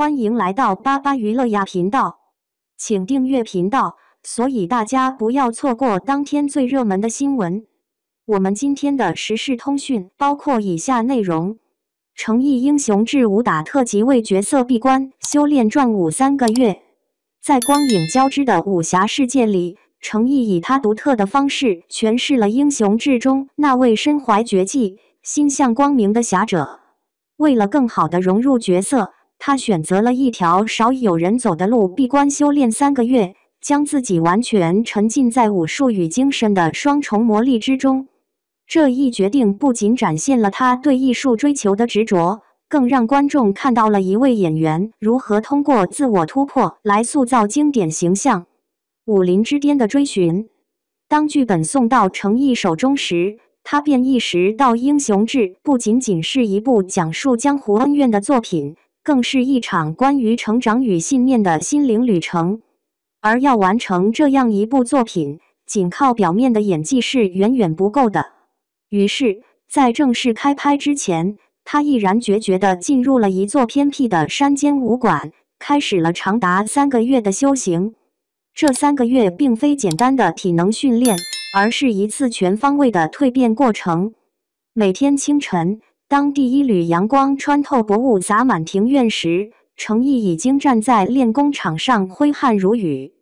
欢迎来到巴巴娱乐呀频道，请订阅频道，所以大家不要错过当天最热门的新闻。我们今天的时事通讯包括以下内容：诚意英雄志武打特辑为角色闭关修炼转武3个月。在光影交织的武侠世界里，诚意以他独特的方式诠释了英雄志中那位身怀绝技、心向光明的侠者。为了更好地融入角色，他选择了一条少有人走的路，闭关修炼3个月，将自己完全沉浸在武术与精神的双重魔力之中。这一决定不仅展现了他对艺术追求的执着，更让观众看到了一位演员如何通过自我突破来塑造经典形象。武林之巅的追寻。当剧本送到诚意手中时，他便意识到《英雄志》不仅仅是一部讲述江湖恩怨的作品，更是一场关于成长与信念的心灵旅程。而要完成这样一部作品，仅靠表面的演技是远远不够的。于是，在正式开拍之前，他毅然决绝地进入了一座偏僻的山间武馆，开始了长达3个月的修行。这3个月并非简单的体能训练，而是一次全方位的蜕变过程。每天清晨，当第一缕阳光穿透薄雾洒满庭院时，诚意已经站在练功场上挥汗如雨。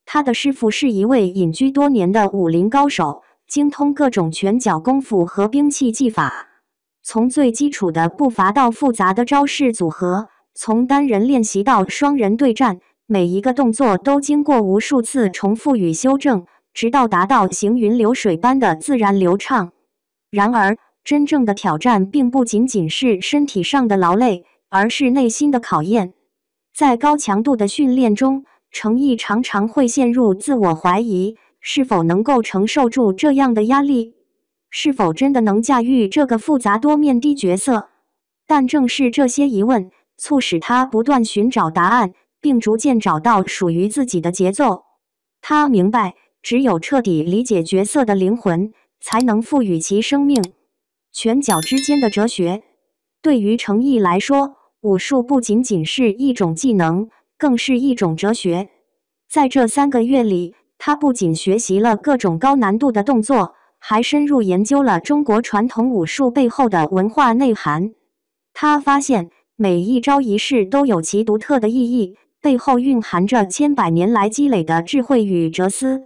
他的师傅是一位隐居多年的武林高手，精通各种拳脚功夫和兵器技法。从最基础的步伐到复杂的招式组合，从单人练习到双人对战，每一个动作都经过无数次重复与修正，直到达到行云流水般的自然流畅。然而，真正的挑战并不仅仅是身体上的劳累，而是内心的考验。在高强度的训练中，诚意常常会陷入自我怀疑，是否能够承受住这样的压力？是否真的能驾驭这个复杂多面的角色？但正是这些疑问，促使他不断寻找答案，并逐渐找到属于自己的节奏。他明白，只有彻底理解角色的灵魂，才能赋予其生命。拳脚之间的哲学。对于诚意来说，武术不仅仅是一种技能，更是一种哲学。在这3个月里，他不仅学习了各种高难度的动作，还深入研究了中国传统武术背后的文化内涵。他发现，每一招一式都有其独特的意义，背后蕴含着千百年来积累的智慧与哲思。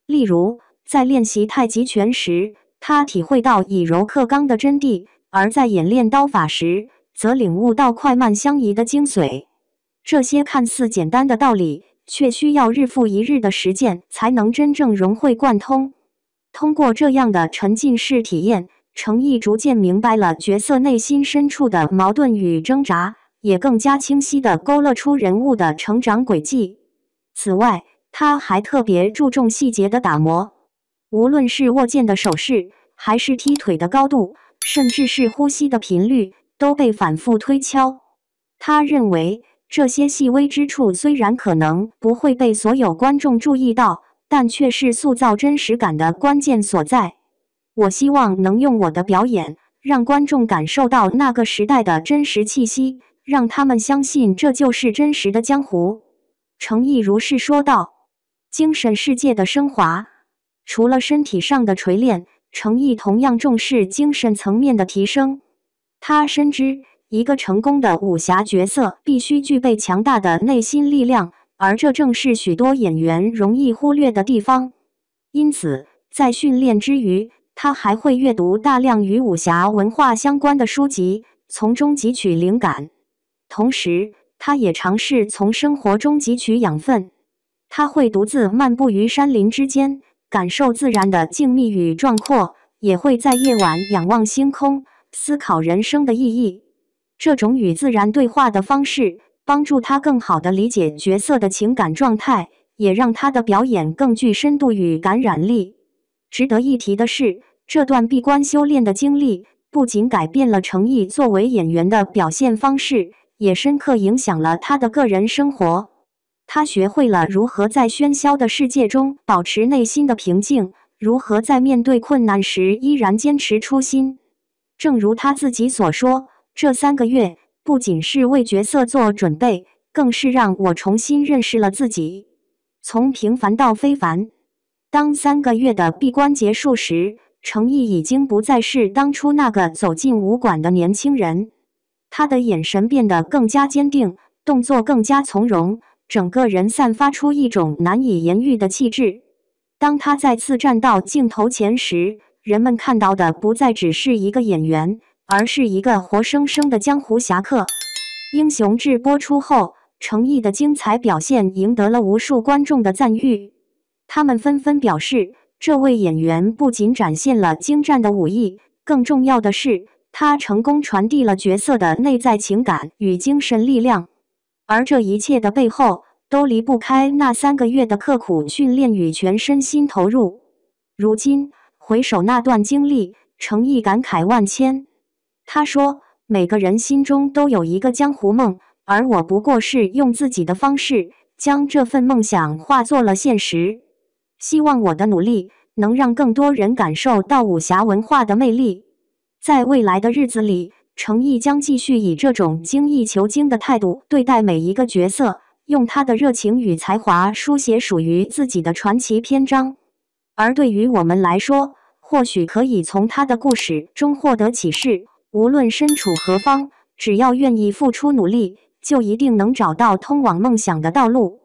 例如，在练习太极拳时，他体会到以柔克刚的真谛，而在演练刀法时，则领悟到快慢相宜的精髓。这些看似简单的道理，却需要日复一日的实践才能真正融会贯通。通过这样的沉浸式体验，诚意逐渐明白了角色内心深处的矛盾与挣扎，也更加清晰地勾勒出人物的成长轨迹。此外，他还特别注重细节的打磨，无论是握剑的手势，还是踢腿的高度，甚至是呼吸的频率，都被反复推敲。他认为，这些细微之处虽然可能不会被所有观众注意到，但却是塑造真实感的关键所在。我希望能用我的表演，让观众感受到那个时代的真实气息，让他们相信这就是真实的江湖。诚意如是说道。精神世界的升华。除了身体上的锤炼，诚意同样重视精神层面的提升。他深知，一个成功的武侠角色必须具备强大的内心力量，而这正是许多演员容易忽略的地方。因此，在训练之余，他还会阅读大量与武侠文化相关的书籍，从中汲取灵感。同时，他也尝试从生活中汲取养分。他会独自漫步于山林之间，感受自然的静谧与壮阔，也会在夜晚仰望星空，思考人生的意义。这种与自然对话的方式，帮助他更好地理解角色的情感状态，也让他的表演更具深度与感染力。值得一提的是，这段闭关修炼的经历，不仅改变了诚意作为演员的表现方式，也深刻影响了他的个人生活。他学会了如何在喧嚣的世界中保持内心的平静，如何在面对困难时依然坚持初心。正如他自己所说，这3个月不仅是为角色做准备，更是让我重新认识了自己，从平凡到非凡。当3个月的闭关结束时，程毅已经不再是当初那个走进武馆的年轻人，他的眼神变得更加坚定，动作更加从容，整个人散发出一种难以言喻的气质。当他再次站到镜头前时，人们看到的不再只是一个演员，而是一个活生生的江湖侠客。英雄志播出后，程毅的精彩表现赢得了无数观众的赞誉。他们纷纷表示，这位演员不仅展现了精湛的武艺，更重要的是，他成功传递了角色的内在情感与精神力量。而这一切的背后，都离不开那3个月的刻苦训练与全身心投入。如今回首那段经历，程毅感慨万千。他说，每个人心中都有一个江湖梦，而我不过是用自己的方式，将这份梦想化作了现实。希望我的努力能让更多人感受到武侠文化的魅力。在未来的日子里，程毅将继续以这种精益求精的态度对待每一个角色，用他的热情与才华书写属于自己的传奇篇章。而对于我们来说，或许可以从他的故事中获得启示，无论身处何方，只要愿意付出努力，就一定能找到通往梦想的道路。